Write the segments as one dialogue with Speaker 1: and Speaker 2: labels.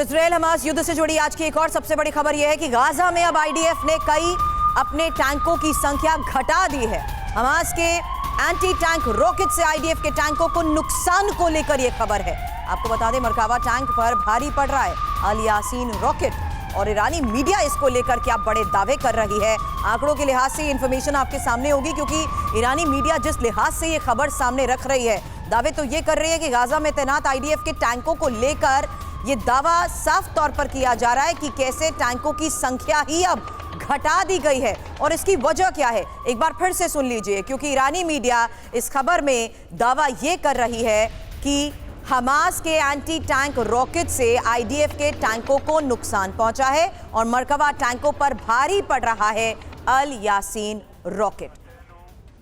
Speaker 1: Israel Hamas युद्ध से जुड़ी आज की एक और सबसे बड़ी खबर यह है कि गाजा में अब आईडीएफ ने कई अपने टैंकों की संख्या घटा दी है। हमास के एंटी टैंक रॉकेट से आईडीएफ के टैंकों को नुकसान को लेकर यह खबर है। आपको बता दें, मरकावा टैंक पर भारी पड़ रहा है अल यासीन रॉकेट और ईरानी मीडिया इसको लेकर क्या बड़े दावे कर रही है। आंकड़ों के लिहाज से इंफॉर्मेशन आपके सामने होगी, क्योंकि ईरानी मीडिया जिस लिहाज से ये खबर सामने रख रही है, दावे तो ये कर रही है कि गाजा में तैनात आईडीएफ के टैंकों को लेकर ये दावा साफ तौर पर किया जा रहा है कि कैसे टैंकों की संख्या ही अब घटा दी गई है और इसकी वजह क्या है। एक बार फिर से सुन लीजिए, क्योंकि ईरानी मीडिया इस खबर में दावा ये कर रही है कि हमास के एंटी टैंक रॉकेट से आईडीएफ के टैंकों को नुकसान पहुंचा है और मरकवा टैंकों पर भारी पड़ रहा है अल यासीन रॉकेट।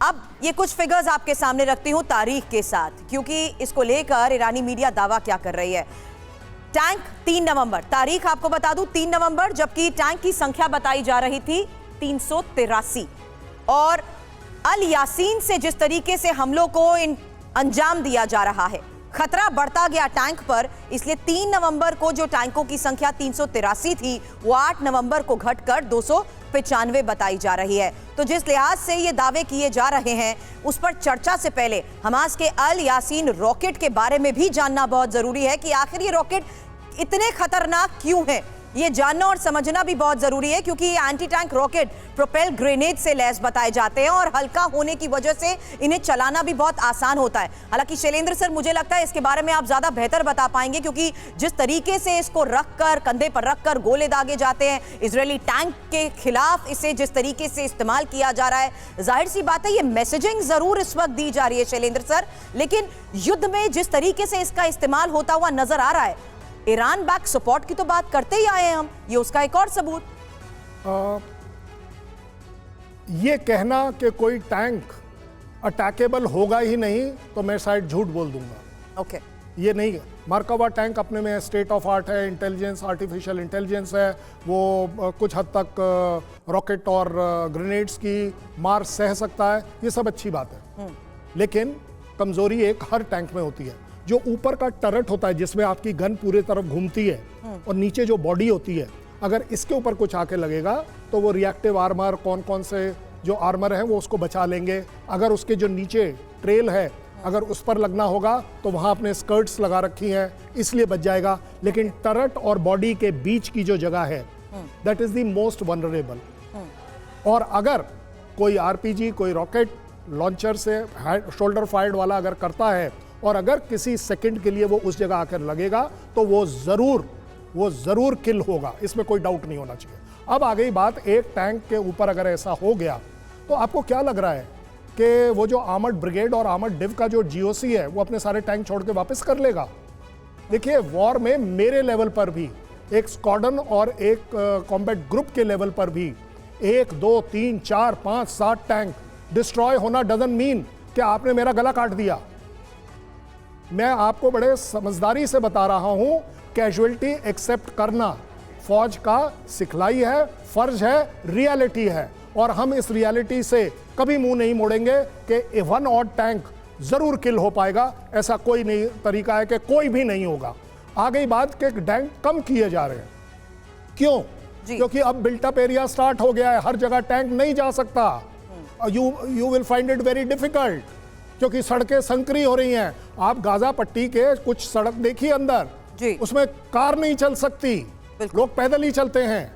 Speaker 1: अब ये कुछ फिगर्स आपके सामने रखती हूं तारीख के साथ, क्योंकि इसको लेकर ईरानी मीडिया दावा क्या कर रही है। टैंक 3 नवंबर, तारीख आपको बता दूं 3 नवंबर, जबकि टैंक की संख्या बताई जा रही थी 383। और अल यासीन से जिस तरीके से हमलों को अंजाम दिया जा रहा है, खतरा बढ़ता गया टैंक पर, इसलिए 3 नवंबर को जो टैंकों की संख्या 383 थी वो 8 नवंबर को घटकर 295 बताई जा रही है। तो जिस लिहाज से ये दावे किए जा रहे हैं उस पर चर्चा से पहले हमास के अल यासीन रॉकेट के बारे में भी जानना बहुत जरूरी है कि आखिर ये रॉकेट इतने खतरनाक क्यों है। ये जानना और समझना भी बहुत जरूरी है, क्योंकि ये anti tank rocket propel grenade से लैस बताए जाते हैं और हल्का होने की वजह से इन्हें चलाना भी बहुत आसान होता है। हालांकि शैलेंद्र सर, मुझे लगता है इसके बारे में आप ज्यादा बेहतर बता पाएंगे, क्योंकि जिस तरीके से इसको रखकर, कंधे पर रखकर गोले दागे जाते हैं, इजरायली टैंक के खिलाफ इसे जिस तरीके से इस्तेमाल किया जा रहा है, जाहिर सी बात है ये मैसेजिंग जरूर इस वक्त दी जा रही है शैलेंद्र सर, लेकिन युद्ध में जिस तरीके से इसका इस्तेमाल होता हुआ नजर आ रहा है, ईरान बैक सपोर्ट की तो बात करते ही आए हैं हम, ये उसका एक और सबूत।
Speaker 2: ये कहना कि कोई टैंक अटैकेबल होगा ही नहीं तो मैं शायद झूठ बोल दूंगा।
Speaker 1: ओके,
Speaker 2: ये नहीं है। मरकवा टैंक अपने में स्टेट ऑफ आर्ट है, इंटेलिजेंस, आर्टिफिशियल इंटेलिजेंस है, वो कुछ हद तक रॉकेट और ग्रेनेड्स की मार सह सकता है, ये सब अच्छी बात है। लेकिन कमजोरी एक हर टैंक में होती है। जो ऊपर का टरट होता है जिसमें आपकी गन पूरे तरफ घूमती है और नीचे जो बॉडी होती है, अगर इसके ऊपर कुछ आके लगेगा तो वो रिएक्टिव आर्मर, कौन कौन से जो आर्मर हैं वो उसको बचा लेंगे। अगर उसके जो नीचे ट्रेल है, अगर उस पर लगना होगा तो वहाँ अपने स्कर्ट्स लगा रखी हैं, इसलिए बच जाएगा। लेकिन टरट और बॉडी के बीच की जो जगह है, that is the most vulnerable. और अगर कोई आरपीजी, कोई रॉकेट लॉन्चर से शोल्डर फायर्ड वाला अगर करता है और अगर किसी सेकंड के लिए वो उस जगह आकर लगेगा तो वो जरूर किल होगा, इसमें कोई डाउट नहीं होना चाहिए। अब आ गई बात, एक टैंक के ऊपर अगर ऐसा हो गया तो आपको क्या लग रहा है कि वो जो आर्मर्ड ब्रिगेड और आर्मर्ड डिव का जो जीओसी है वो अपने सारे टैंक छोड़ के वापस कर लेगा? देखिए, वॉर में मेरे लेवल पर भी, एक स्क्वाड्रन और एक कॉम्बैट ग्रुप के लेवल पर भी 1, 2, 3, 4, 5, 7 टैंक डिस्ट्रॉय होना डजंट मीन कि आपने मेरा गला काट दिया। मैं आपको बड़े समझदारी से बता रहा हूं, कैजुअलिटी एक्सेप्ट करना फौज का सिखलाई है, फर्ज है, रियलिटी है, और हम इस रियलिटी से कभी मुंह नहीं मोड़ेंगे कि 1 ऑड टैंक जरूर किल हो पाएगा। ऐसा कोई नहीं तरीका है कि कोई भी नहीं होगा। आ गई बात कि टैंक कम किए जा रहे हैं, क्यों? क्योंकि अब बिल्टअप एरिया स्टार्ट हो गया है, हर जगह टैंक नहीं जा सकता। You will find it very difficult, क्योंकि सड़कें संकरी हो रही हैं। आप गाजा पट्टी के कुछ सड़क देखिए अंदर, उसमें कार नहीं चल सकती, लोग पैदल ही चलते हैं।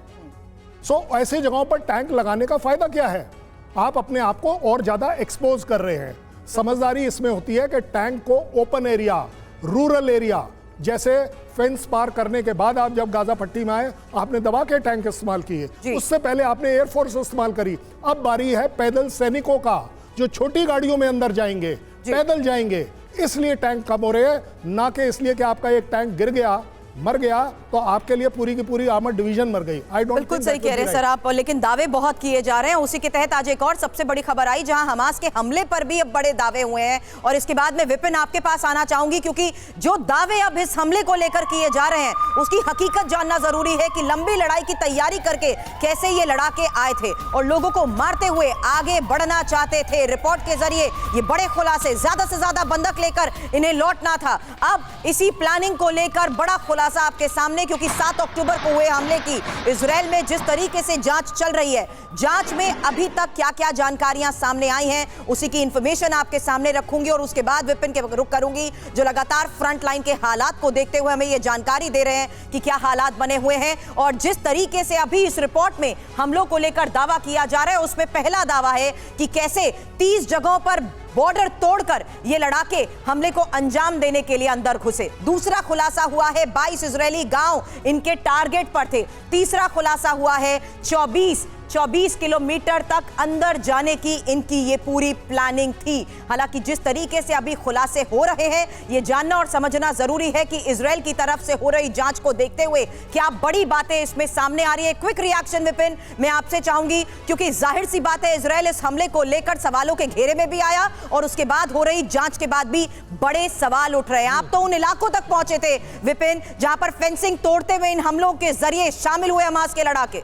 Speaker 2: सो ऐसी जगहों पर टैंक लगाने का फायदा क्या है? आप अपने आप को और ज्यादा एक्सपोज कर रहे हैं। समझदारी इसमें होती है कि टैंक को ओपन एरिया, रूरल एरिया, जैसे फेंस पार करने के बाद आप जब गाजा पट्टी में आए, आपने दबा के टैंक इस्तेमाल किए, उससे पहले आपने एयरफोर्स इस्तेमाल करी। अब बारी है पैदल सैनिकों का, जो छोटी गाड़ियों में अंदर जाएंगे, पैदल जाएंगे। इसलिए टैंक कम हो रहे हैं, ना कि इसलिए कि आपका एक टैंक गिर गया, मर गया तो आपके लिए पूरी की पूरी आर्मर डिवीजन मर गई।
Speaker 1: बिल्कुल सही कह रहे हैं सर आप, लेकिन दावे बहुत किए जा रहे हैं। उसी के तहत आज एक और सबसे बड़ी खबर आई, जहां हमास के हमले पर भी अब बड़े दावे हुए हैं। और इसके बाद में विपिन आपके पास आना चाहूंगी, क्योंकि जो दावे अब इस हमले को लेकर किए जा रहे हैं उसकी हकीकत जानना जरूरी है कि लंबी लड़ाई की तैयारी करके कैसे ये लड़ाके आए थे और लोगों को मारते हुए आगे बढ़ना चाहते थे। रिपोर्ट के जरिए ये बड़े खुलासे, ज्यादा से ज्यादा बंधक लेकर इन्हें लौटना था। अब इसी प्लानिंग को लेकर बड़ा खुलासा खुलासा आपके सामने, क्योंकि 7 अक्टूबर को हुए हमले की इजराइल में जिस तरीके से जांच चल रही है, जांच में अभी तक क्या क्या जानकारियां सामने आई हैं, उसी की इंफॉर्मेशन आपके सामने रखूंगी और उसके बाद विपिन के रुख करूंगी, जो लगातार फ्रंट लाइन के हालात को देखते हुए हमें यह जानकारी दे रहे हैं कि क्या हालात बने हुए हैं। और जिस तरीके से अभी इस रिपोर्ट में हमलों को लेकर दावा किया जा रहा है, उसमें पहला दावा है कि कैसे 30 जगहों पर बॉर्डर तोड़कर ये लड़ाके हमले को अंजाम देने के लिए अंदर घुसे। दूसरा खुलासा हुआ है 22 इजरायली गांव इनके टारगेट पर थे। तीसरा खुलासा हुआ है 24 किलोमीटर तक अंदर जाने की इनकी ये पूरी प्लानिंग थी। हालांकि जिस तरीके से अभी खुलासे हो रहे हैं, ये जानना और समझना जरूरी है कि इजराइल की तरफ से हो रही जांच को देखते हुए क्या बड़ी बातें इसमें सामने आ रही है। क्विक रिएक्शन विपिन मैं आपसे चाहूंगी, क्योंकि जाहिर सी बात है इजराइल इस हमले को लेकर सवालों के घेरे में भी आया और उसके बाद हो रही जांच के बाद भी बड़े सवाल उठ रहे हैं। आप तो उन इलाकों तक पहुंचे थे विपिन जहां पर फेंसिंग तोड़ते हुए इन हमलों के जरिए शामिल हुए हमास के लड़ाके।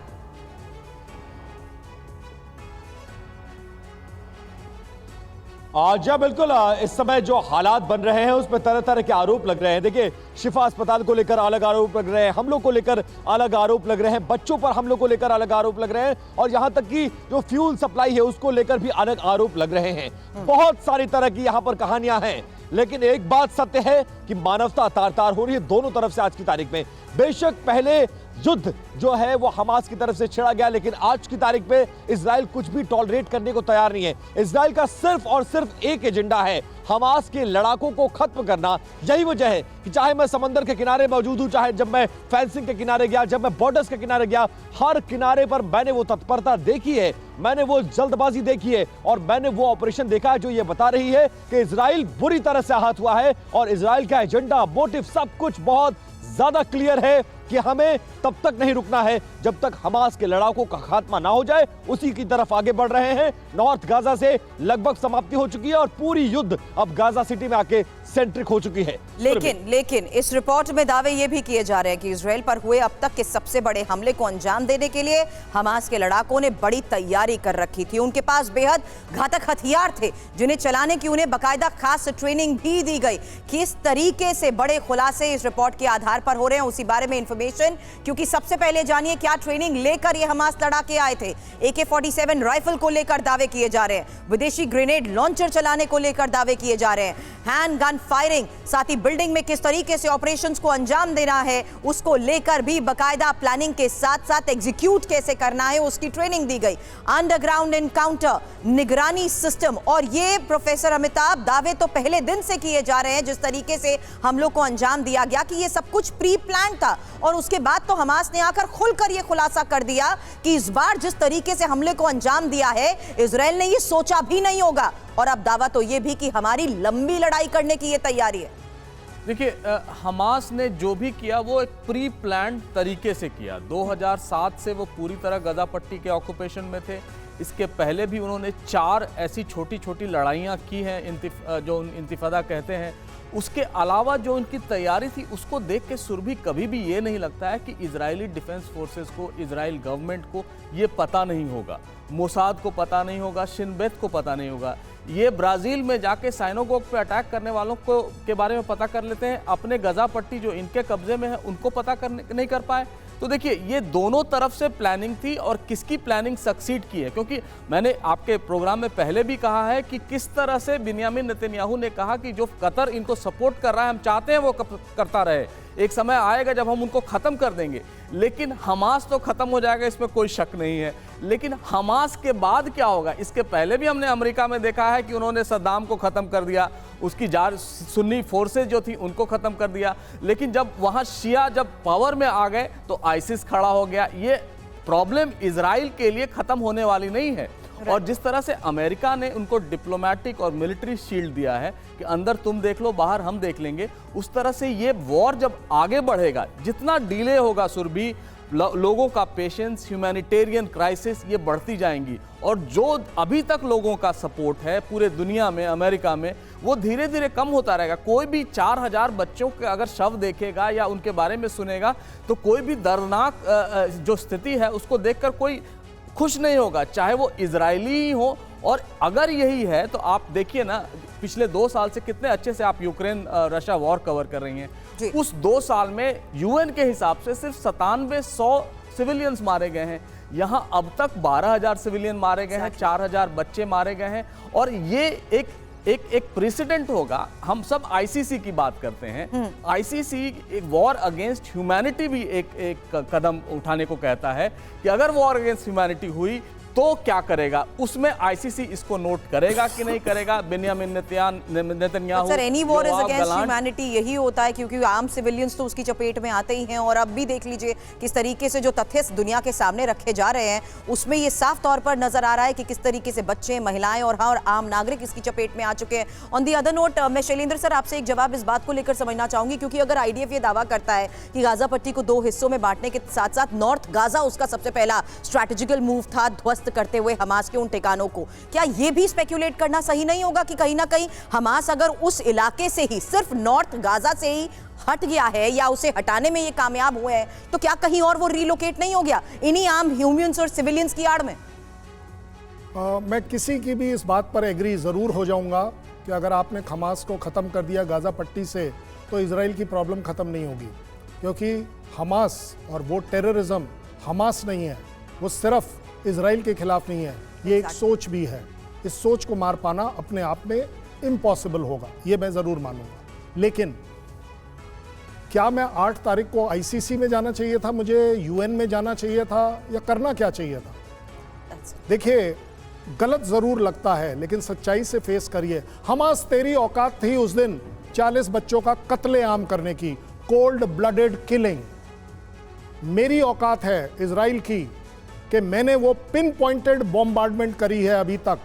Speaker 3: जी बिल्कुल, इस समय जो हालात बन रहे हैं उसमें तरह तरह के आरोप लग रहे हैं। देखिए, शिफा अस्पताल को लेकर अलग आरोप लग रहे हैं, हमलों को लेकर अलग आरोप लग रहे हैं, बच्चों पर हमलों को लेकर अलग आरोप लग रहे हैं और यहां तक कि जो फ्यूल सप्लाई है उसको लेकर भी अलग आरोप लग रहे हैं। बहुत सारी तरह की यहां पर कहानियां हैं, लेकिन एक बात सत्य है कि मानवता तार तार हो रही है दोनों तरफ से आज की तारीख में। बेशक पहले युद्ध जो है वो हमास की तरफ से छिड़ा गया, लेकिन आज की तारीख में इजराइल कुछ भी टॉलरेट करने को तैयार नहीं है। इजराइल का सिर्फ और सिर्फ एक एजेंडा है, हमास के लड़ाकों को खत्म करना। यही वजह है कि चाहे मैं समंदर के किनारे मौजूद हूं, चाहे जब मैं फेंसिंग के किनारे गया, जब मैं बॉर्डर्स के किनारे गया, हर किनारे पर मैंने वो तत्परता देखी है, मैंने वो जल्दबाजी देखी है और मैंने वो ऑपरेशन देखा है जो ये बता रही है कि इजराइल बुरी तरह से आहत हुआ है और इजराइल का एजेंडा, मोटिव, सब कुछ बहुत ज्यादा क्लियर है कि हमें तब तक नहीं रुकना है जब तक हमास के लड़ाकों का खात्मा ना हो जाए। उसी की तरफ आगे बढ़ रहे हैं। नॉर्थ गाजा से लगभग समाप्ति हो चुकी है और पूरी युद्ध अब गाजा सिटी में आके सेंट्रिक हो चुकी है।
Speaker 1: लेकिन इस रिपोर्ट में दावे ये भी किए जा रहे हैं कि इजराइल पर हुए अब तक के सबसे बड़े हमले को अंजाम देने के लिए हमास के लड़ाकों ने बड़ी तैयारी कर रखी थी। उनके पास बेहद घातक हथियार थे जिन्हें चलाने की उन्हें बाकायदा खास ट्रेनिंग भी दी गई। किस तरीके से बड़े खुलासे इस रिपोर्ट के आधार पर हो रहे हैं, उसी बारे में इंफॉर्मेशन, क्योंकि सबसे पहले जानिए क्या ट्रेनिंग लेकर ये हमास लड़ाके आए थे। AK-47 राइफल को लेकर दावे किए जा रहे हैं, विदेशी ग्रेनेड लॉन्चर चलाने को लेकर दावे किए जा रहे हैं, हैंड गन फायरिंग, साथ ही बिल्डिंग में किस तरीके से ऑपरेशंस को अंजाम देना है उसको लेकर भी बाकायदा प्लानिंग के साथ साथ एग्जीक्यूट कैसे करना है उसकी ट्रेनिंग दी गई। अंडरग्राउंड एनकाउंटर, निगरानी सिस्टम, और ये प्रोफेसर अमिताभ दावे तो पहले दिन से किए जा रहे हैं जिस तरीके से हम लोग को अंजाम दिया गया कि ये सब कुछ प्री प्लान था। और उसके बाद तो हमास ने आकर खुलकर ये खुलासा कर दिया कि इस बार जिस तरीके से हमले को अंजाम दिया है इजराइल ने ये सोचा भी नहीं होगा। और अब दावा तो ये भी कि हमारी लंबी लड़ाई करने की ये तैयारी है।
Speaker 4: देखिए, हमास ने जो भी किया वो एक प्री प्लान तरीके से किया। 2007 से वो पूरी तरह गजा पट्टी के ऑक्यूपेशन में थे। इसके पहले भी उन्होंने 4 ऐसी छोटी छोटी लड़ाइयाँ की हैं जो इंतिफादा कहते हैं। उसके अलावा जो उनकी तैयारी थी उसको देख के सुरभि कभी भी ये नहीं लगता है कि इजरायली डिफेंस फोर्सेस को, इजराइल गवर्नमेंट को ये पता नहीं होगा, मोसाद को पता नहीं होगा, शिन बेत को पता नहीं होगा। ये ब्राज़ील में जाके साइनागोग पे अटैक करने वालों को के बारे में पता कर लेते हैं, अपने गजा पट्टी जो इनके कब्जे में है उनको पता नहीं कर पाए। तो देखिए, ये दोनों तरफ से प्लानिंग थी और किसकी प्लानिंग सक्सीड की है, क्योंकि मैंने आपके प्रोग्राम में पहले भी कहा है कि किस तरह से बिन्यामिन नेतन्याहू ने कहा कि जो कतर इनको सपोर्ट कर रहा है हम चाहते हैं वो करता रहे, एक समय आएगा जब हम उनको ख़त्म कर देंगे। लेकिन हमास तो ख़त्म हो जाएगा, इसमें कोई शक नहीं है, लेकिन हमास के बाद क्या होगा? इसके पहले भी हमने अमेरिका में देखा है कि उन्होंने सद्दाम को ख़त्म कर दिया, उसकी सुन्नी फोर्सेज जो थी उनको ख़त्म कर दिया, लेकिन जब वहाँ शिया जब पावर में आ गए तो आईसिस खड़ा हो गया। ये प्रॉब्लम इजराइल के लिए ख़त्म होने वाली नहीं है। और जिस तरह से अमेरिका ने उनको डिप्लोमेटिक और मिलिट्री शील्ड दिया है कि अंदर तुम देख लो बाहर हम देख लेंगे, उस तरह से ये वॉर जब आगे बढ़ेगा, जितना डिले होगा सुरभि, लोगों का पेशेंस, ह्यूमैनिटेरियन क्राइसिस ये बढ़ती जाएंगी। और जो अभी तक लोगों का सपोर्ट है पूरे दुनिया में, अमेरिका में, वो धीरे धीरे कम होता रहेगा। कोई भी 4000 बच्चों के अगर शव देखेगा या उनके बारे में सुनेगा तो कोई भी दर्दनाक जो स्थिति है उसको देखकर कोई खुश नहीं होगा, चाहे वो इजरायली ही हो और अगर यही है तो आप देखिए ना, पिछले 2 साल से कितने अच्छे से आप यूक्रेन रशिया वॉर कवर कर रही
Speaker 1: जी।
Speaker 4: हैं। उस 2 साल में यूएन के हिसाब से सिर्फ 9700 सिविलियंस मारे गए हैं। यहां अब तक 12,000 सिविलियन मारे गए हैं, 4,000 बच्चे मारे गए हैं। और ये एक प्रेसिडेंट होगा। हम सब आईसीसी की बात करते हैं। आईसीसी एक वॉर अगेंस्ट ह्यूमैनिटी भी एक कदम उठाने को कहता है कि अगर वॉर अगेंस्ट ह्यूमैनिटी हुई तो क्या करेगा, उसमें आईसीसी इसको नोट करेगा कि नहीं करेगा। Benjamin Netanyahu,
Speaker 1: sir any war is
Speaker 4: Yoav
Speaker 1: against
Speaker 4: Gallant,
Speaker 1: humanity यही होता है, क्योंकि आम सिविलियंस तो उसकी चपेट में आते ही हैं। और अब भी देख लीजिए किस तरीके से जो तथ्य दुनिया के सामने रखे जा रहे हैं, उसमें ये साफ तौर पर नजर आ रहा है कि किस तरीके से बच्चे, महिलाएं और आम नागरिक इसकी चपेट में आ चुके हैं। ऑन दी अदर नोट, मैं शैलेंद्र सर आपसे एक जवाब इस बात को लेकर समझना चाहूंगी, क्योंकि अगर आईडीएफ ये दावा करता है कि गाजा पट्टी को 2 हिस्सों में बांटने के साथ साथ नॉर्थ गाजा उसका सबसे पहला स्ट्रैटेजिकल मूव था, ध्वस्त करते हुए हमास के उन ठिकानों को, क्या यह भी स्पेक्युलेट करना सही नहीं होगा कि कहीं ना कहीं हमास अगर उस इलाके से ही, सिर्फ नॉर्थ गाजा से ही हट गया है या उसे हटाने में ये कामयाब हुए हैं, तो क्या कहीं और वो रिलोकेट नहीं हो गया इन्हीं आम ह्यूमंस और सिविलियंस की आड़ में?
Speaker 2: मैं किसी की भी इस बात पर एग्री ज़रूर हो जाऊंगा कि अगर आपने हमास को ख़त्म कर दिया गाज़ा पट्टी से तो इजराइल की प्रॉब्लम ख़त्म नहीं होगी, क्योंकि हमास और वो टेररिज्म हमास नहीं है, वो सिर्फ इजराइल के खिलाफ नहीं है, ये एक सोच भी है। इस सोच को मार पाना अपने आप में इम्पॉसिबल होगा, ये मैं ज़रूर मानूंगा। लेकिन क्या मैं 8 तारीख को आईसीसी में जाना चाहिए था, मुझे यूएन में जाना चाहिए था, या करना क्या चाहिए था? देखिए, गलत ज़रूर लगता है लेकिन सच्चाई से फेस करिए। हमास तेरी औकात थी उस दिन 40 बच्चों का कत्लेआम करने की, कोल्ड ब्लडेड किलिंग। मेरी औकात है इजराइल की कि मैंने वो पिन पॉइंटेड बॉम्बार्डमेंट करी है अभी तक,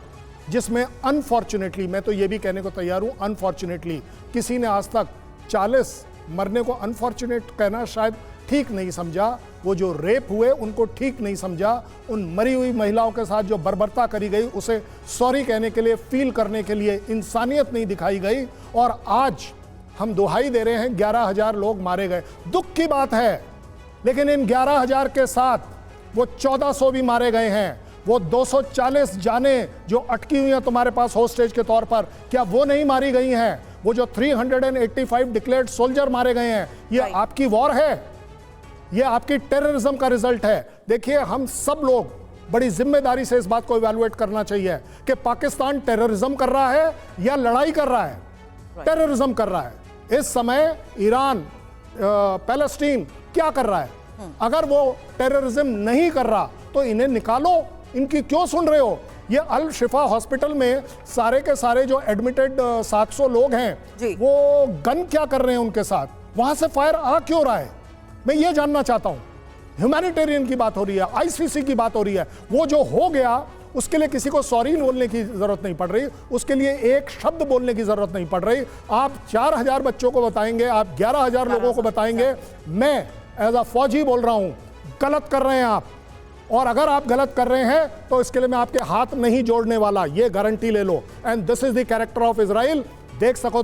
Speaker 2: जिसमें अनफॉर्चुनेटली, मैं तो ये भी कहने को तैयार हूँ, अनफॉर्चुनेटली किसी ने आज तक 40 मरने को अनफॉर्चुनेट कहना शायद ठीक नहीं समझा, वो जो रेप हुए उनको ठीक नहीं समझा, उन मरी हुई महिलाओं के साथ जो बर्बरता करी गई उसे सॉरी कहने के लिए, फील करने के लिए इंसानियत नहीं दिखाई गई। और आज हम दुहाई दे रहे हैं 11,000 लोग मारे गए, दुख की बात है। लेकिन इन 11,000 के साथ वो 1400 भी मारे गए हैं, वो 240 जाने जो अटकी हुई हैं तुम्हारे पास होस्टेज के तौर पर, क्या वो नहीं मारी गई हैं? वो जो 385 डिक्लेयर्ड सोल्जर मारे गए हैं, ये आपकी वॉर है, ये आपकी टेररिज्म का रिजल्ट है। देखिए, हम सब लोग बड़ी जिम्मेदारी से इस बात को इवैल्यूएट करना चाहिए कि पाकिस्तान टेररिज्म कर रहा है या लड़ाई कर रहा है। टेररिज्म कर रहा है। इस समय ईरान, पैलेस्टीन क्या कर रहा है? अगर वो टेररिज्म नहीं कर रहा तो इन्हें निकालो, इनकी क्यों सुन रहे हो? ये अल शिफा हॉस्पिटल में सारे के सारे जो एडमिटेड 700 लोग हैं, वो गन क्या कर रहे हैं उनके साथ? वहां से फायर आ क्यों रहा है? मैं ये जानना चाहता हूं। ह्यूमैनिटेरियन की बात हो रही है, आईसीसी की बात हो रही है। वो जो हो गया उसके लिए किसी को सॉरी बोलने की जरूरत नहीं पड़ रही, उसके लिए एक शब्द बोलने की जरूरत नहीं पड़ रही। आप 4,000 बच्चों को बताएंगे, आप 11,000 लोगों को बताएंगे। मैं एज अ फौजी बोल रहा हूं, गलत कर रहे हैं आप, और अगर आप गलत कर रहे हैं तो इसके लिए मैं आपके हाथ नहीं जोड़ने वाला, ये गारंटी ले लो। And this is the character of Israel. देख सको